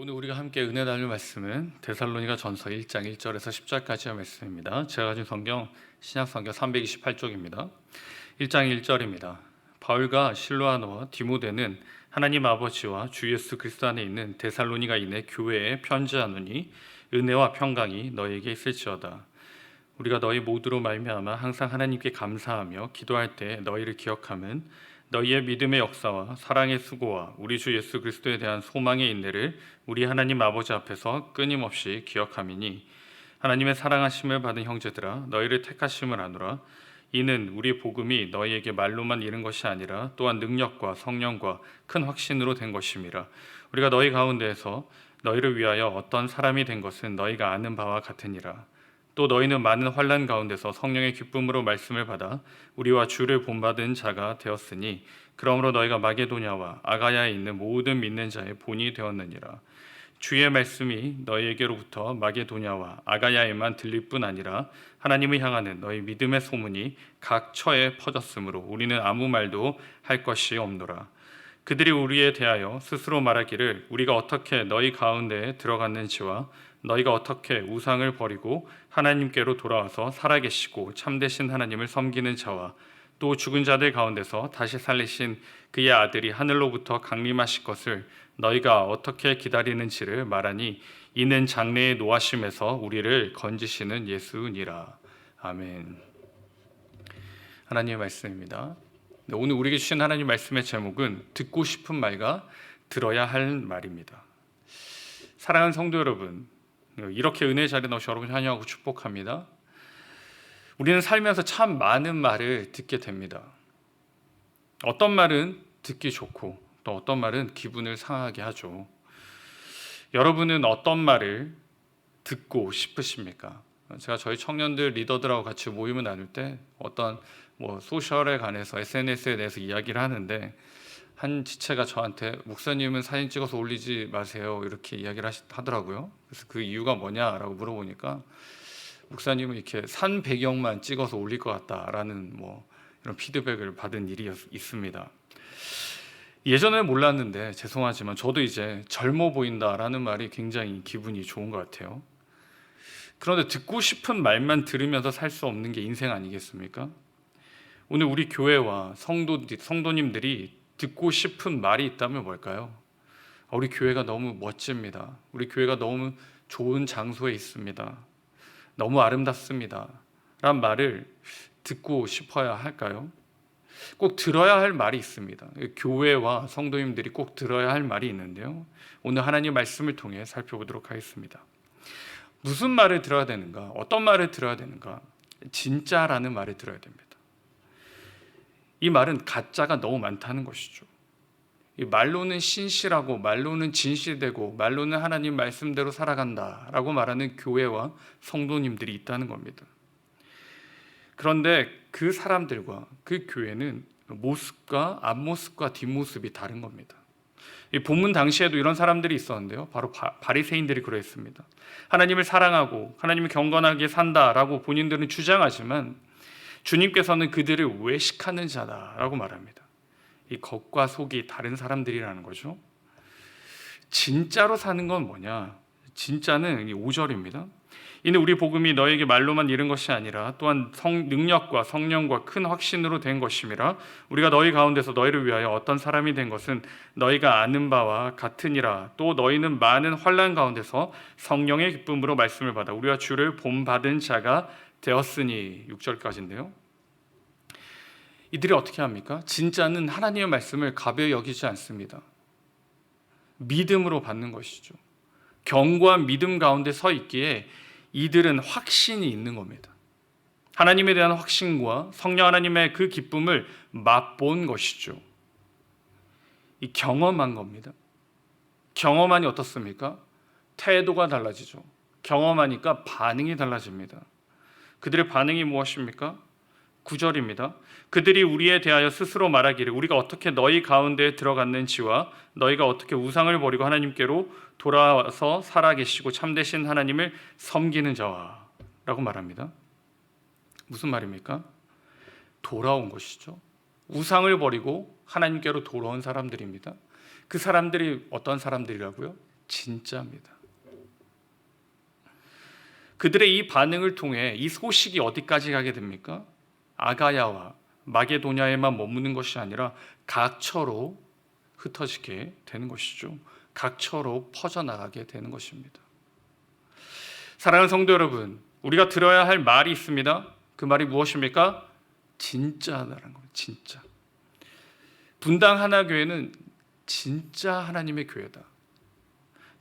오늘 우리가 함께 은혜 나눌 말씀은 데살로니가 전서 1장 1절에서 10절까지의 말씀입니다. 제가 가진 성경 신약성경 328쪽입니다. 1장 1절입니다. 바울과 실로아노와 디모데는 하나님 아버지와 주 예수 그리스도 안에 있는 데살로니가인의 교회에 편지하노니 은혜와 평강이 너희에게 있을지어다. 우리가 너희 모두로 말미암아 항상 하나님께 감사하며 기도할 때 너희를 기억함은 너희의 믿음의 역사와 사랑의 수고와 우리 주 예수 그리스도에 대한 소망의 인내를 우리 하나님 아버지 앞에서 끊임없이 기억함이니, 하나님의 사랑하심을 받은 형제들아 너희를 택하심을 아노라. 이는 우리 복음이 너희에게 말로만 이른 것이 아니라 또한 능력과 성령과 큰 확신으로 된 것임이라. 우리가 너희 가운데에서 너희를 위하여 어떤 사람이 된 것은 너희가 아는 바와 같으니라. 또 너희는 많은 환난 가운데서 성령의 기쁨으로 말씀을 받아 우리와 주를 본받은 자가 되었으니, 그러므로 너희가 마게도냐와 아가야에 있는 모든 믿는 자의 본이 되었느니라. 주의 말씀이 너희에게로부터 마게도냐와 아가야에만 들릴 뿐 아니라 하나님을 향하는 너희 믿음의 소문이 각 처에 퍼졌으므로 우리는 아무 말도 할 것이 없노라. 그들이 우리에 대하여 스스로 말하기를 우리가 어떻게 너희 가운데에 들어갔는지와 너희가 어떻게 우상을 버리고 하나님께로 돌아와서 살아계시고 참되신 하나님을 섬기는 자와 또 죽은 자들 가운데서 다시 살리신 그의 아들이 하늘로부터 강림하실 것을 너희가 어떻게 기다리는지를 말하니, 이는 장래의 노하심에서 우리를 건지시는 예수니라. 아멘. 하나님의 말씀입니다. 오늘 우리에게 주신 하나님 말씀의 제목은 듣고 싶은 말과 들어야 할 말입니다. 사랑하는 성도 여러분, 이렇게 은혜 자리에 나오신 여러분 환영하고 축복합니다. 우리는 살면서 참 많은 말을 듣게 됩니다. 어떤 말은 듣기 좋고 또 어떤 말은 기분을 상하게 하죠. 여러분은 어떤 말을 듣고 싶으십니까? 제가 저희 청년들 리더들하고 같이 모임을 나눌 때 어떤 소셜에 관해서 SNS에 대해서 이야기를 하는데, 한 지체가 저한테 목사님은 사진 찍어서 올리지 마세요 이렇게 이야기를 하더라고요. 그래서 그 이유가 뭐냐라고 물어보니까 목사님은 이렇게 산 배경만 찍어서 올릴 것 같다라는 이런 피드백을 받은 일이 있습니다. 예전에 몰랐는데 죄송하지만 저도 이제 젊어 보인다라는 말이 굉장히 기분이 좋은 것 같아요. 그런데 듣고 싶은 말만 들으면서 살 수 없는 게 인생 아니겠습니까? 오늘 우리 교회와 성도님들이 듣고 싶은 말이 있다면 뭘까요? 우리 교회가 너무 멋집니다. 우리 교회가 너무 좋은 장소에 있습니다. 너무 아름답습니다. 라는 말을 듣고 싶어야 할까요? 꼭 들어야 할 말이 있습니다. 교회와 성도님들이 꼭 들어야 할 말이 있는데요. 오늘 하나님 말씀을 통해 살펴보도록 하겠습니다. 무슨 말을 들어야 되는가? 어떤 말을 들어야 되는가? 진짜라는 말을 들어야 됩니다. 이 말은 가짜가 너무 많다는 것이죠. 말로는 신실하고 말로는 진실되고 말로는 하나님 말씀대로 살아간다라고 말하는 교회와 성도님들이 있다는 겁니다. 그런데 그 사람들과 그 교회는 모습과 앞모습과 뒷모습이 다른 겁니다. 이 본문 당시에도 이런 사람들이 있었는데요. 바로 바리새인들이 그랬습니다. 하나님을 사랑하고 하나님을 경건하게 산다라고 본인들은 주장하지만 주님께서는 그들을 외식하는 자다라고 말합니다. 이 겉과 속이 다른 사람들이라는 거죠. 진짜로 사는 건 뭐냐? 진짜는 5절입니다. 이는 우리 복음이 너에게 말로만 이른 것이 아니라 또한 능력과 성령과 큰 확신으로 된 것임이라. 우리가 너희 가운데서 너희를 위하여 어떤 사람이 된 것은 너희가 아는 바와 같으니라. 또 너희는 많은 환난 가운데서 성령의 기쁨으로 말씀을 받아 우리와 주를 본받은 자가 되었으니. 6절까지인데요. 이들이 어떻게 합니까? 진짜는 하나님의 말씀을 가벼이 여기지 않습니다. 믿음으로 받는 것이죠. 견고한 믿음 가운데 서 있기에 이들은 확신이 있는 겁니다. 하나님에 대한 확신과 성령 하나님의 그 기쁨을 맛본 것이죠. 이 경험한 겁니다. 경험하니 어떻습니까? 태도가 달라지죠. 경험하니까 반응이 달라집니다. 그들의 반응이 무엇입니까? 9절입니다. 그들이 우리에 대하여 스스로 말하기를 우리가 어떻게 너희 가운데에 들어갔는지와 너희가 어떻게 우상을 버리고 하나님께로 돌아와서 살아계시고 참되신 하나님을 섬기는 자와 라고 말합니다. 무슨 말입니까? 돌아온 것이죠. 우상을 버리고 하나님께로 돌아온 사람들입니다. 그 사람들이 어떤 사람들이라고요? 진짜입니다. 그들의 이 반응을 통해 이 소식이 어디까지 가게 됩니까? 아가야와 마게도냐에만 머무는 것이 아니라 각처로 흩어지게 되는 것이죠. 각처로 퍼져나가게 되는 것입니다. 사랑하는 성도 여러분, 우리가 들어야 할 말이 있습니다. 그 말이 무엇입니까? 진짜라는 겁니다. 진짜. 분당 하나교회는 진짜 하나님의 교회다.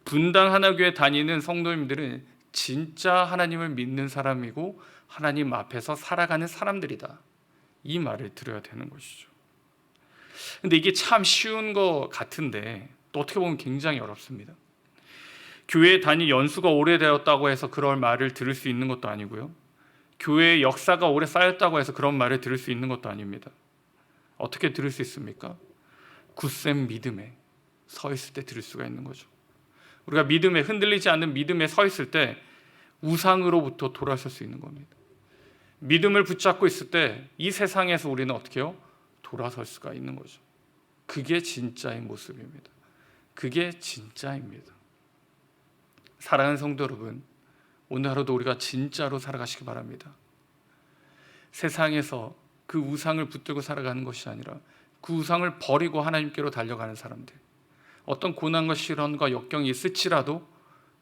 분당 하나교회 다니는 성도님들은 진짜 하나님을 믿는 사람이고 하나님 앞에서 살아가는 사람들이다. 이 말을 들어야 되는 것이죠. 근데 이게 참 쉬운 것 같은데 또 어떻게 보면 굉장히 어렵습니다. 교회 다닐 연수가 오래되었다고 해서 그런 말을 들을 수 있는 것도 아니고요. 교회의 역사가 오래 쌓였다고 해서 그런 말을 들을 수 있는 것도 아닙니다. 어떻게 들을 수 있습니까? 굳센 믿음에 서 있을 때 들을 수가 있는 거죠. 우리가 믿음에, 흔들리지 않는 믿음에 서 있을 때 우상으로부터 돌아설 수 있는 겁니다. 믿음을 붙잡고 있을 때 이 세상에서 우리는 어떻게 해요? 돌아설 수가 있는 거죠. 그게 진짜의 모습입니다. 그게 진짜입니다. 사랑하는 성도 여러분, 오늘 하루도 우리가 진짜로 살아가시기 바랍니다. 세상에서 그 우상을 붙들고 살아가는 것이 아니라 그 우상을 버리고 하나님께로 달려가는 사람들, 어떤 고난과 시련과 역경이 있을지라도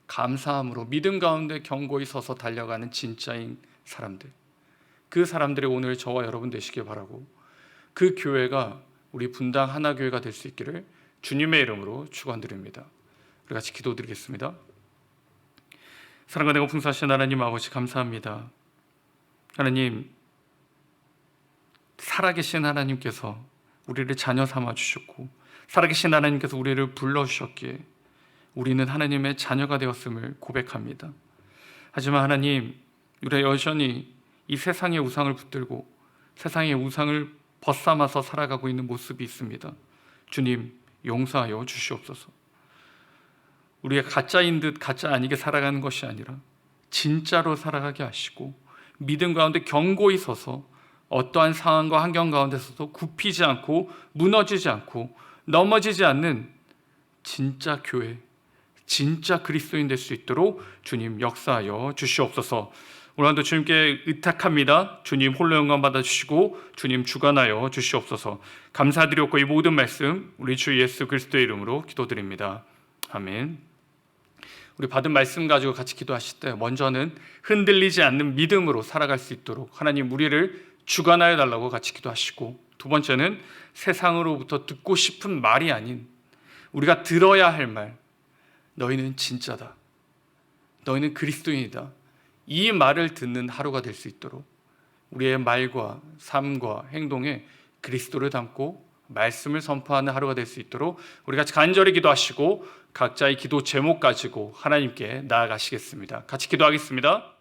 감사함으로 믿음 가운데 견고히 서서 달려가는 진짜인 사람들, 그 사람들이 오늘 저와 여러분 되시길 바라고, 그 교회가 우리 분당 하나교회가 될 수 있기를 주님의 이름으로 축원드립니다. 우리 같이 기도드리겠습니다. 사랑과 내가 풍성하신 하나님 아버지, 감사합니다. 하나님, 살아계신 하나님께서 우리를 자녀 삼아 주셨고, 살아계신 하나님께서 우리를 불러주셨기에 우리는 하나님의 자녀가 되었음을 고백합니다. 하지만 하나님, 우리가 여전히 이 세상의 우상을 붙들고 세상의 우상을 벗삼아서 살아가고 있는 모습이 있습니다. 주님, 용서하여 주시옵소서. 우리가 가짜인 듯 가짜 아니게 살아가는 것이 아니라 진짜로 살아가게 하시고, 믿음 가운데 견고히 서서 어떠한 상황과 환경 가운데서도 굽히지 않고 무너지지 않고 넘어지지 않는 진짜 교회, 진짜 그리스도인 될 수 있도록 주님 역사하여 주시옵소서. 오늘도 주님께 의탁합니다. 주님 홀로 영광 받아주시고 주님 주관하여 주시옵소서. 감사드렸고 이 모든 말씀 우리 주 예수 그리스도의 이름으로 기도드립니다. 아멘. 우리 받은 말씀 가지고 같이 기도하실 때 먼저는 흔들리지 않는 믿음으로 살아갈 수 있도록 하나님 우리를 주관하여 달라고 같이 기도하시고, 두 번째는 세상으로부터 듣고 싶은 말이 아닌 우리가 들어야 할 말, 너희는 진짜다, 너희는 그리스도인이다, 이 말을 듣는 하루가 될 수 있도록 우리의 말과 삶과 행동에 그리스도를 담고 말씀을 선포하는 하루가 될 수 있도록 우리 같이 간절히 기도하시고 각자의 기도 제목 가지고 하나님께 나아가시겠습니다. 같이 기도하겠습니다.